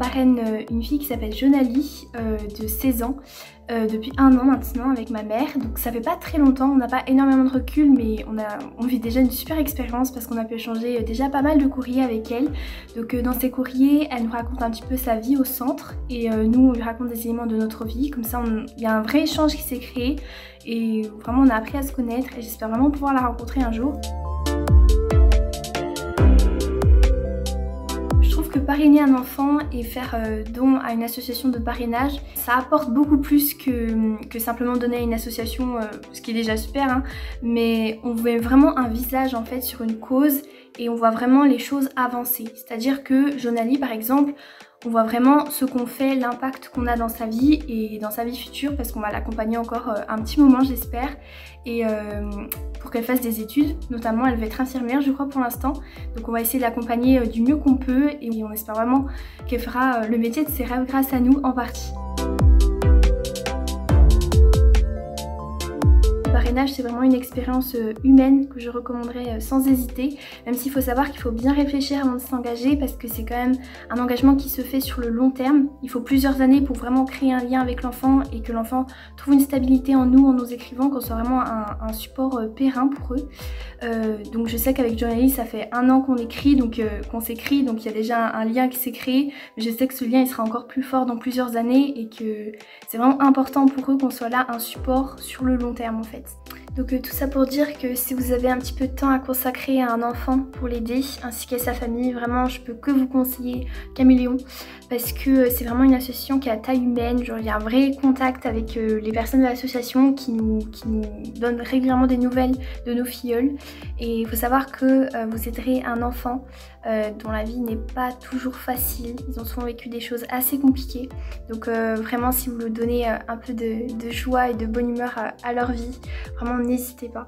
parraine une fille qui s'appelle Jonali de 16 ans. Depuis 1 an maintenant avec ma mère, donc ça fait pas très longtemps, on n'a pas énormément de recul mais on vit déjà une super expérience parce qu'on a pu échanger déjà pas mal de courriers avec elle. Donc dans ces courriers elle nous raconte un petit peu sa vie au centre et nous on lui raconte des éléments de notre vie, comme ça il y a un vrai échange qui s'est créé et vraiment on a appris à se connaître et j'espère vraiment pouvoir la rencontrer un jour. Parrainer un enfant et faire don à une association de parrainage, ça apporte beaucoup plus que simplement donner à une association, ce qui est déjà super, hein, mais on voit vraiment un visage en fait sur une cause et on voit vraiment les choses avancer. C'est-à-dire que Jonali par exemple, on voit vraiment ce qu'on fait, l'impact qu'on a dans sa vie et dans sa vie future parce qu'on va l'accompagner encore un petit moment j'espère et pour qu'elle fasse des études, notamment elle va être infirmière je crois pour l'instant, donc on va essayer de l'accompagner du mieux qu'on peut et on espère vraiment qu'elle fera le métier de ses rêves grâce à nous en partie. Le parrainage c'est vraiment une expérience humaine que je recommanderais sans hésiter, même s'il faut savoir qu'il faut bien réfléchir avant de s'engager parce que c'est quand même un engagement qui se fait sur le long terme. Il faut plusieurs années pour vraiment créer un lien avec l'enfant et que l'enfant trouve une stabilité en nous, en nos écrivants, qu'on soit vraiment un support périn pour eux. Donc je sais qu'avec Jonali ça fait 1 an qu'on écrit, donc qu'on s'écrit, donc il y a déjà un lien qui s'est créé, mais je sais que ce lien il sera encore plus fort dans plusieurs années et que c'est vraiment important pour eux qu'on soit là un support sur le long terme en fait. Donc tout ça pour dire que si vous avez un petit peu de temps à consacrer à un enfant pour l'aider ainsi qu'à sa famille, vraiment je peux que vous conseiller Caméléon parce que c'est vraiment une association qui est à taille humaine, genre il y a un vrai contact avec les personnes de l'association qui nous donnent régulièrement des nouvelles de nos filleuls et il faut savoir que vous aiderez un enfant dont la vie n'est pas toujours facile, ils ont souvent vécu des choses assez compliquées, donc vraiment si vous leur donnez un peu de joie et de bonne humeur à leur vie, vraiment n'hésitez pas.